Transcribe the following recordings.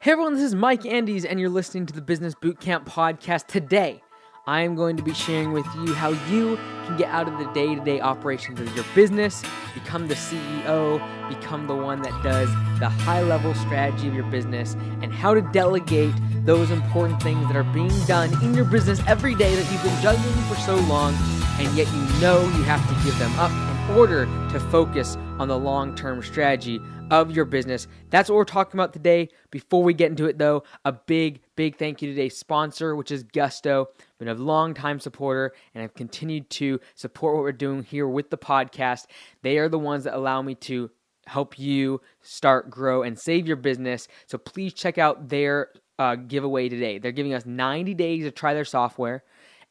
Hey everyone, this is Mike Andes, and you're listening to the Business Bootcamp Podcast. Today, I am going to be sharing with you how you can get out of the day-to-day operations of your business, become the CEO, become the one that does the high-level strategy of your business, and how to delegate those important things that are being done in your business every day that you've been juggling for so long, and yet you know you have to give them up in order to focus on the long-term strategy of your business. That's what we're talking about today. Before we get into it though, a big thank you to today's sponsor, which is Gusto. Been a long-time supporter, and I've continued to support what we're doing here with the podcast. They are the ones that allow me to help you start, grow, and save your business. So please check out their giveaway today. They're giving us 90 days to try their software,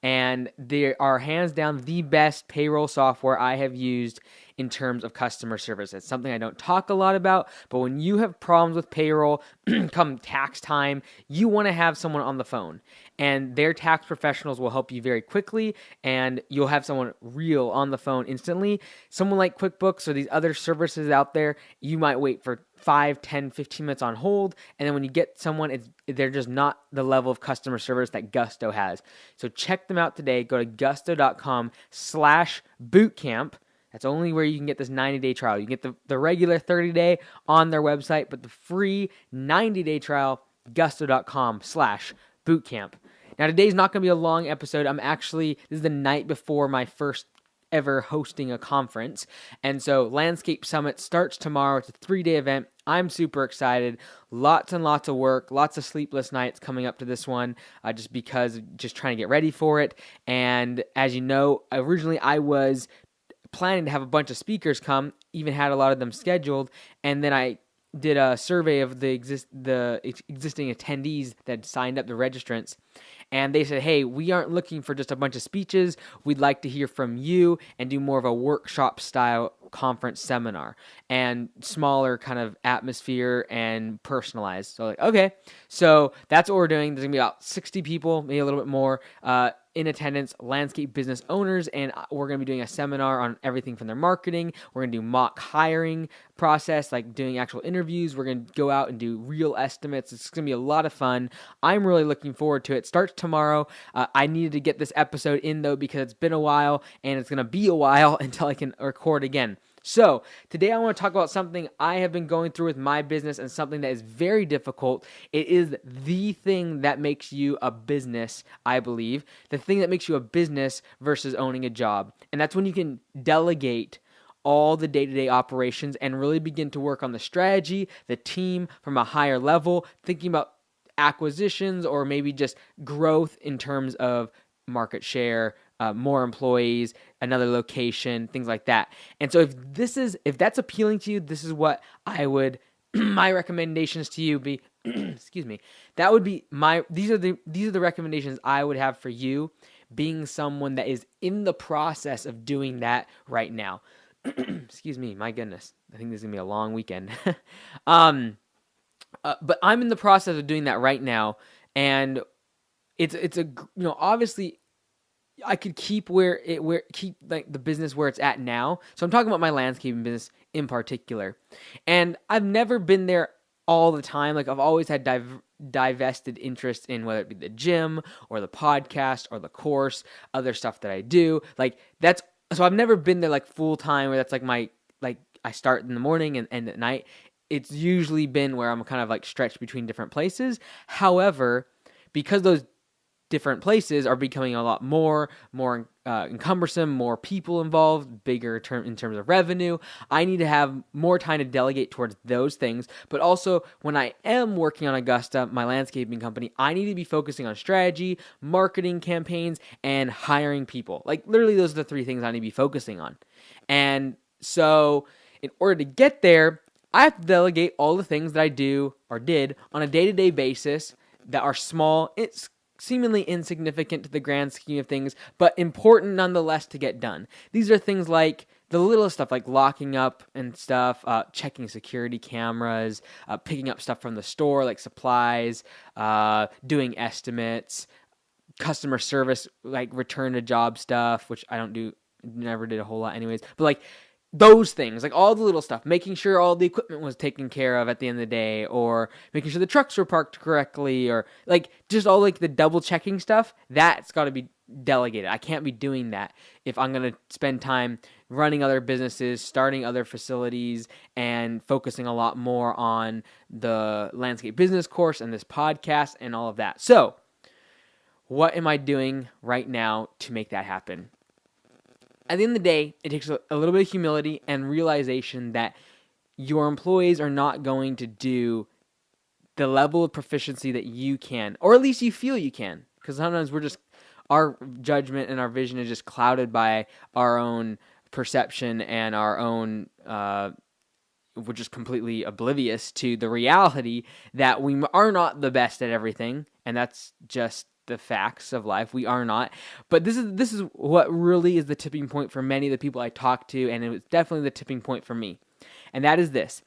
and they are hands down the best payroll software I have used in terms of customer service. It's something I don't talk a lot about, but when you have problems with payroll come tax time, you want to have someone on the phone, and their tax professionals will help you very quickly, and you'll have someone real on the phone instantly. Someone like QuickBooks or these other services out there, you might wait for 5, 10, 15 minutes on hold, and then when you get someone, they're just not the level of customer service that Gusto has. So check them out today. Go to gusto.com/bootcamp. That's only where you can get this 90-day trial. You can get the regular 30-day on their website, but the free 90-day trial, gusto.com/bootcamp. Now, today's not going to be a long episode. This is the night before my first ever hosting a conference. And so Landscape Summit starts tomorrow. It's a 3-day event. I'm super excited. Lots and lots of work, lots of sleepless nights coming up to this one, just trying to get ready for it. And as you know, originally I was planning to have a bunch of speakers come, even had a lot of them scheduled, and then I did a survey of the existing attendees that signed up, the registrants, and they said, hey, we aren't looking for just a bunch of speeches. We'd like to hear from you and do more of a workshop style conference seminar and smaller kind of atmosphere and personalized. So okay, so that's what we're doing. There's gonna be about 60 people, maybe a little bit more, in attendance, landscape business owners, and we're going to be doing a seminar on everything from their marketing. We're going to do mock hiring process, like doing actual interviews. We're going to go out and do real estimates. It's going to be a lot of fun. I'm really looking forward to it. It starts tomorrow. I needed to get this episode in, though, because it's been a while, and it's going to be a while until I can record again. So today I want to talk about something I have been going through with my business and something that is very difficult. It is the thing that makes you a business, I believe. The thing that makes you a business versus owning a job. And that's when you can delegate all the day-to-day operations and really begin to work on the strategy, the team from a higher level, thinking about acquisitions or maybe just growth in terms of market share, more employees, another location, things like that. And so if that's appealing to you, this is what I would my recommendations to you be excuse me. That would be these are the recommendations I would have for you, being someone that is in the process of doing that right now. Excuse me, my goodness. I think this is going to be a long weekend. But I'm in the process of doing that right now, and it's obviously I could keep the business where it's at now. So I'm talking about my landscaping business in particular. And I've never been there all the time. Like I've always had divested interest in whether it be the gym or the podcast or the course, other stuff that I do. So I've never been there like full time where that's like I start in the morning and end at night. It's usually been where I'm kind of like stretched between different places. However, because those different places are becoming a lot more encumbersome, more people involved, bigger in terms of revenue. I need to have more time to delegate towards those things. But also, when I am working on Augusta, my landscaping company, I need to be focusing on strategy, marketing campaigns, and hiring people. Like literally, those are the 3 things I need to be focusing on. And so, in order to get there, I have to delegate all the things that I do or did on a day-to-day basis that are small. It's seemingly insignificant to the grand scheme of things, but important nonetheless to get done. These are things like the little stuff like locking up and stuff, checking security cameras, picking up stuff from the store like supplies, doing estimates, customer service like return to job stuff, which I don't do, never did a whole lot anyways. But like those things, like all the little stuff, making sure all the equipment was taken care of at the end of the day, or making sure the trucks were parked correctly, or like just all like the double checking stuff, that's got to be delegated. I can't be doing that if I'm going to spend time running other businesses, starting other facilities, and focusing a lot more on the landscape business course and this podcast and all of that. So what am I doing right now to make that happen? At the end of the day, it takes a little bit of humility and realization that your employees are not going to do the level of proficiency that you can, or at least you feel you can. Because sometimes our judgment and our vision is just clouded by our own perception and our own, we're just completely oblivious to the reality that we are not the best at everything. And that's just the facts of life. We are not. But this is what really is the tipping point for many of the people I talk to, and it was definitely the tipping point for me. And that is this.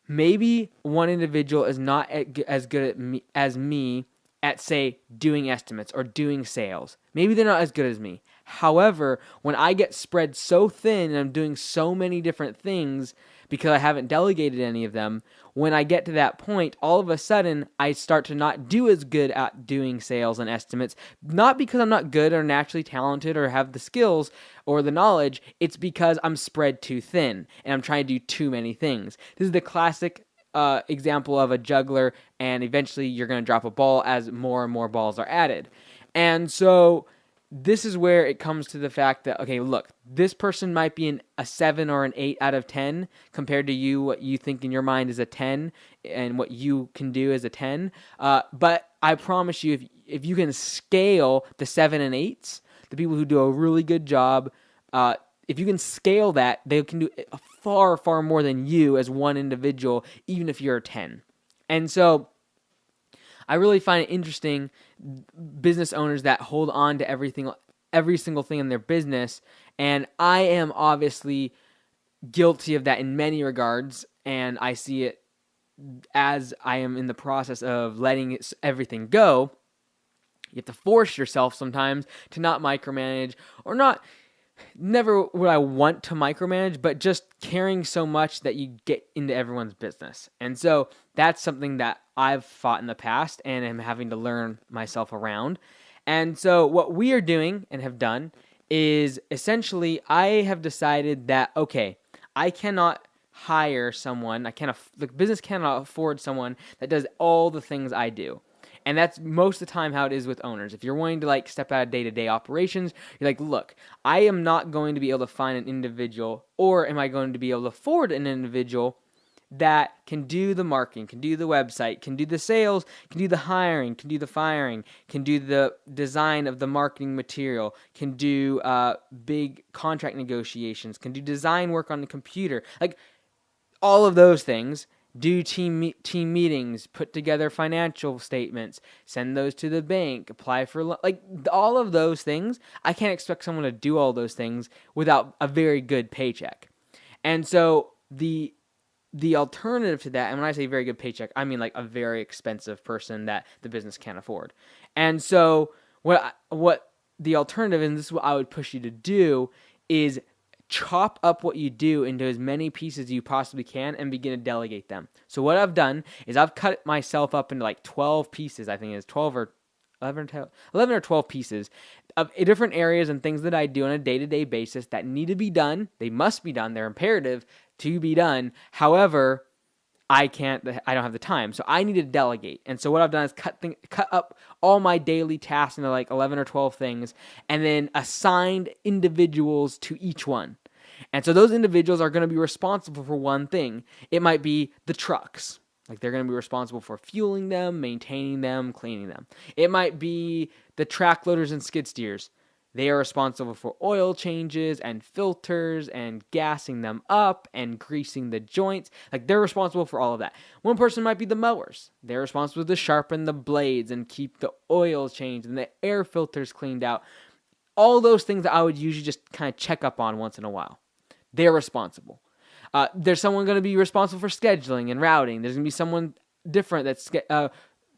Maybe one individual is not as good as me at, say, doing estimates or doing sales. Maybe they're not as good as me. However, when I get spread so thin and I'm doing so many different things because I haven't delegated any of them, when I get to that point, all of a sudden, I start to not do as good at doing sales and estimates, not because I'm not good or naturally talented or have the skills or the knowledge. It's because I'm spread too thin and I'm trying to do too many things. This is the classic example of a juggler, and eventually you're going to drop a ball as more and more balls are added. And so this is where it comes to the fact that, okay, look, this person might be a 7 or an 8 out of 10 compared to you, what you think in your mind is a 10 and what you can do is a 10. But I promise you, if you can scale the 7 and 8s, the people who do a really good job, if you can scale that, they can do far, far more than you as one individual, even if you're a 10. And so I really find it interesting, business owners that hold on to every single thing in their business, and I am obviously guilty of that in many regards, and I see it as I am in the process of letting everything go. You have to force yourself sometimes to not micromanage, or never would I want to micromanage, but just caring so much that you get into everyone's business. And so that's something that I've fought in the past and am having to learn myself around. And so what we are doing and have done is essentially I have decided that, okay, I cannot hire someone, the business cannot afford someone that does all the things I do. And that's most of the time how it is with owners. If you're wanting to step out of day-to-day operations, you're like, look, I am not going to be able to find an individual, or am I going to be able to afford an individual that can do the marketing, can do the website, can do the sales, can do the hiring, can do the firing, can do the design of the marketing material, can do big contract negotiations, can do design work on the computer, like all of those things. Do team meetings, put together financial statements, send those to the bank, apply for all of those things. I can't expect someone to do all those things without a very good paycheck. And so the alternative to that, and when I say very good paycheck, I mean like a very expensive person that the business can't afford. And so what the alternative, and this is what I would push you to do, is chop up what you do into as many pieces as you possibly can and begin to delegate them. So what I've done is I've cut myself up into 12 pieces. I think it's 12 or 11 or 12 pieces of different areas and things that I do on a day-to-day basis that need to be done. They must be done. They're imperative to be done. However, I don't have the time. So I need to delegate. And so what I've done is cut up all my daily tasks into 11 or 12 things, and then assigned individuals to each one. And so those individuals are going to be responsible for one thing. It might be the trucks. They're going to be responsible for fueling them, maintaining them, cleaning them. It might be the track loaders and skid steers. They are responsible for oil changes and filters and gassing them up and greasing the joints. They're responsible for all of that. One person might be the mowers. They're responsible to sharpen the blades and keep the oil changed and the air filters cleaned out. All those things that I would usually just kind of check up on once in a while. They're responsible. There's someone going to be responsible for scheduling and routing. There's going to be someone different that's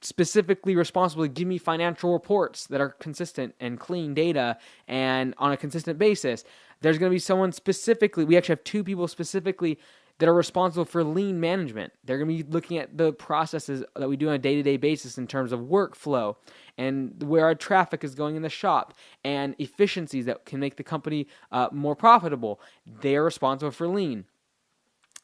specifically responsible to give me financial reports that are consistent and clean data and on a consistent basis. There's going to be someone specifically, we actually have two people specifically that are responsible for lean management. They're going to be looking at the processes that we do on a day-to-day basis in terms of workflow and where our traffic is going in the shop and efficiencies that can make the company more profitable. They are responsible for lean.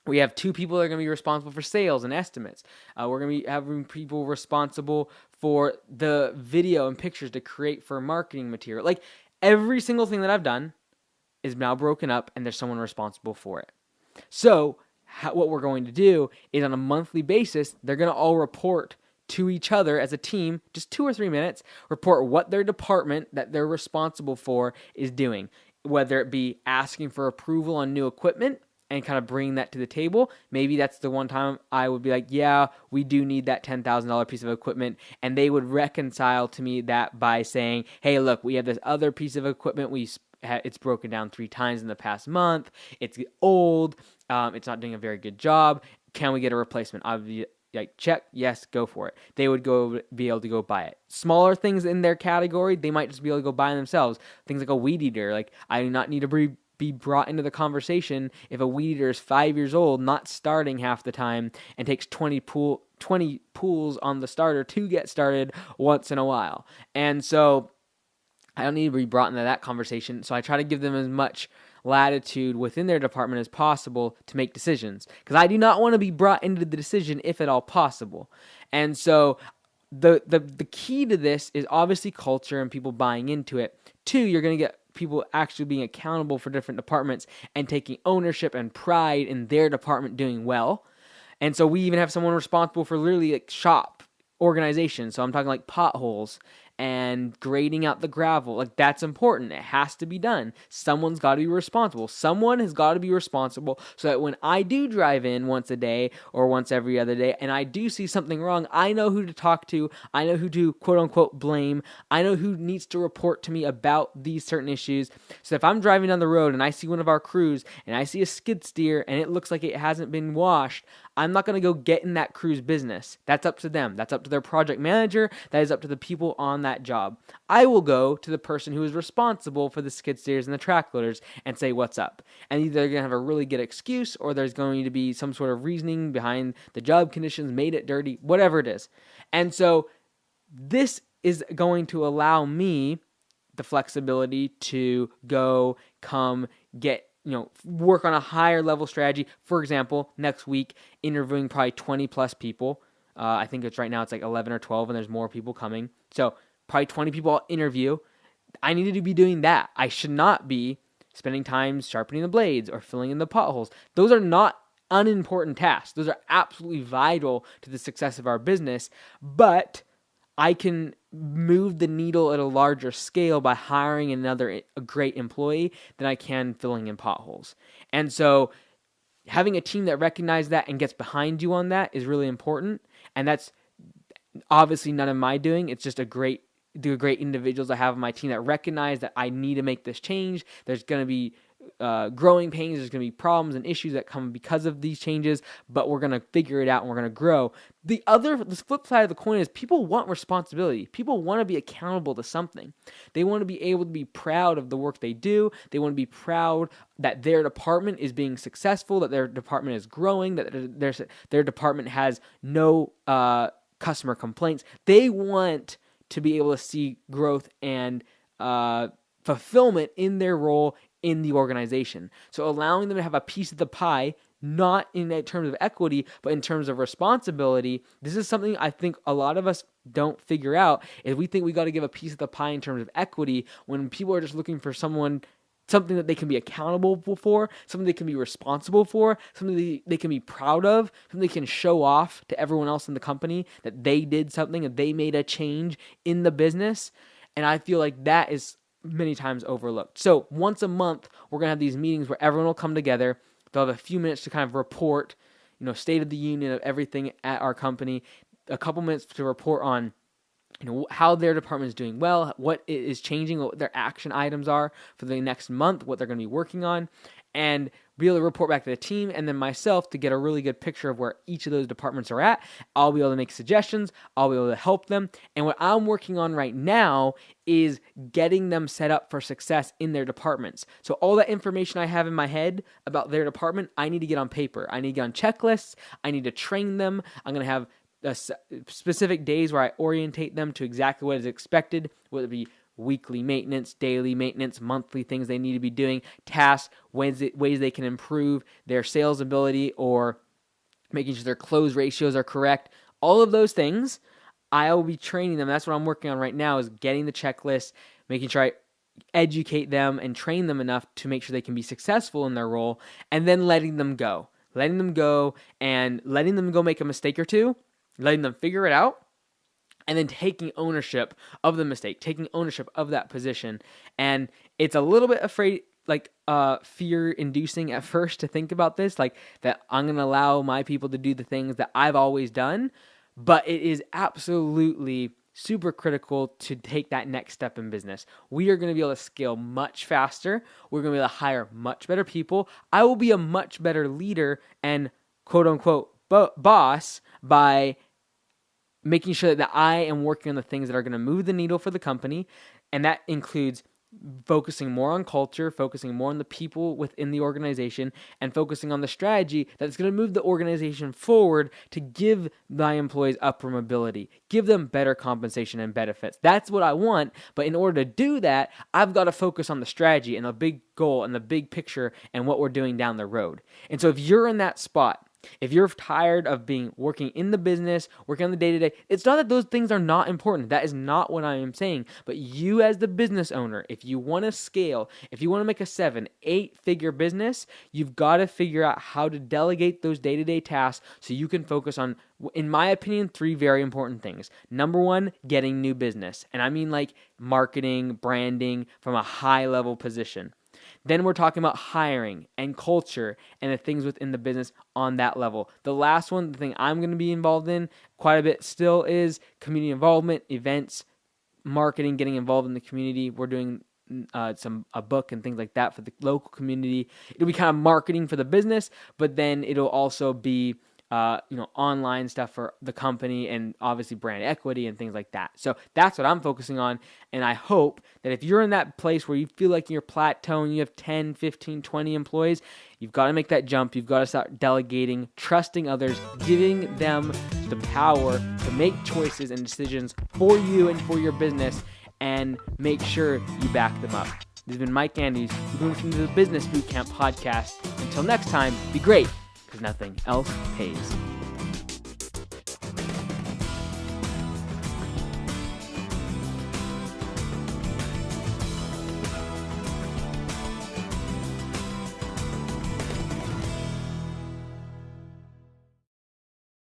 We have two people that are going to be responsible for sales and estimates. We're going to be having people responsible for the video and pictures to create for marketing material. Like every single thing that I've done is now broken up and there's someone responsible for it. So what we're going to do is on a monthly basis, they're going to all report to each other as a team, just 2 or 3 minutes, report what their department that they're responsible for is doing, whether it be asking for approval on new equipment and kind of bringing that to the table. Maybe that's the one time I would be like, yeah, we do need that $10,000 piece of equipment. And they would reconcile to me that by saying, hey, look, we have this other piece of equipment. It's broken down 3 times in the past month. It's old. It's not doing a very good job. Can we get a replacement? I'd be like, check, yes, go for it. They would be able to go buy it. Smaller things in their category, they might just be able to go buy themselves. Things like a weed eater. Like, I do not need to be brought into the conversation if a weed eater is 5 years old, not starting half the time, and takes 20 pulls on the starter to get started once in a while. And so I don't need to be brought into that conversation. So I try to give them as much latitude within their department as possible to make decisions, because I do not want to be brought into the decision if at all possible. And so the key to this is obviously culture and people buying into it. 2, you're going to get people actually being accountable for different departments and taking ownership and pride in their department doing well. And so we even have someone responsible for literally like shop organization. So I'm talking like potholes and grading out the gravel. Like, that's important. It has to be done. Someone's got to be responsible. Someone has got to be responsible so that when I do drive in once a day or once every other day and I do see something wrong, I know who to talk to. I know who to quote unquote blame. I know who needs to report to me about these certain issues. So if I'm driving down the road and I see one of our crews and I see a skid steer and it looks like it hasn't been washed, I'm not going to go get in that crew's business. That's up to them. That's up to their project manager. That is up to the people on that job. I will go to the person who is responsible for the skid steers and the track loaders and say, what's up? And either they're going to have a really good excuse or there's going to be some sort of reasoning behind the job conditions, made it dirty, whatever it is. And so this is going to allow me the flexibility to go, come, get, work on a higher level strategy. For example, next week, interviewing probably 20 plus people. I think right now it's like 11 or 12 and there's more people coming. So probably 20 people I'll interview. I needed to be doing that. I should not be spending time sharpening the blades or filling in the potholes. Those are not unimportant tasks. Those are absolutely vital to the success of our business, but I can move the needle at a larger scale by hiring a great employee than I can filling in potholes. And so having a team that recognizes that and gets behind you on that is really important. And that's obviously none of my doing. It's just the great individuals I have on my team that recognize that I need to make this change. There's going to be growing pains. There's going to be problems and issues that come because of these changes, but we're going to figure it out and we're going to grow. The flip side of the coin is people want responsibility. People want to be accountable to something. They want to be able to be proud of the work they do. They want to be proud that their department is being successful, that their department is growing, that their department has no customer complaints. They want to be able to see growth and fulfillment in their role in the organization. So allowing them to have a piece of the pie, not in terms of equity, but in terms of responsibility. This is something I think a lot of us don't figure out, is we think we got to give a piece of the pie in terms of equity when people are just looking for something that they can be accountable for, something they can be responsible for, something they can be proud of, something they can show off to everyone else in the company that they did something, that they made a change in the business. And I feel like that is many times overlooked. So once a month, we're going to have these meetings where everyone will come together. They'll have a few minutes to kind of report, state of the union of everything at our company, a couple minutes to report on how their department is doing well, what is changing, what their action items are for the next month, what they're going to be working on. and be able to report back to the team and then myself to get a really good picture of where each of those departments are at. I'll be able to make suggestions. I'll be able to help them. And what I'm working on right now is getting them set up for success in their departments. So all that information I have in my head about their department, I need to get on paper. I need to get on checklists. I need to train them. I'm going to have specific days where I orientate them to exactly what is expected, whether it be weekly maintenance, daily maintenance, monthly things they need to be doing, tasks, ways they can improve their sales ability or making sure their close ratios are correct. All of those things, I will be training them. That's what I'm working on right now, is getting the checklist, making sure I educate them and train them enough to make sure they can be successful in their role, and then letting them go and letting them go make a mistake or two, letting them figure it out, and then taking ownership of the mistake, taking ownership of that position. And it's a little bit fear-inducing at first to think about this, like that I'm going to allow my people to do the things that I've always done, but it is absolutely super critical to take that next step in business. We are going to be able to scale much faster. We're going to be able to hire much better people. I will be a much better leader and quote-unquote boss by making sure that I am working on the things that are going to move the needle for the company. And that includes focusing more on culture, focusing more on the people within the organization, and focusing on the strategy that's going to move the organization forward to give my employees upward mobility, give them better compensation and benefits. That's what I want. But in order to do that, I've got to focus on the strategy and the big goal and the big picture and what we're doing down the road. And so if you're in that spot, if you're tired of working in the business, working on the day-to-day, it's not that those things are not important. That is not what I am saying. But you as the business owner, if you want to scale, if you want to make a 7-8-figure business, you've got to figure out how to delegate those day-to-day tasks so you can focus on, in my opinion, 3 very important things. Number 1, getting new business. And I mean like marketing, branding from a high-level position. Then we're talking about hiring and culture and the things within the business on that level. The last one, the thing I'm going to be involved in quite a bit still, is community involvement, events, marketing, getting involved in the community. We're doing a book and things like that for the local community. It'll be kind of marketing for the business, but then it'll also be online stuff for the company and obviously brand equity and things like that. So that's what I'm focusing on. And I hope that if you're in that place where you feel like you're plateauing, you have 10, 15, 20 employees, you've got to make that jump. You've got to start delegating, trusting others, giving them the power to make choices and decisions for you and for your business, and make sure you back them up. This has been Mike Andrews. You've been listening to the Business Bootcamp podcast. Until next time, be great, because nothing else pays.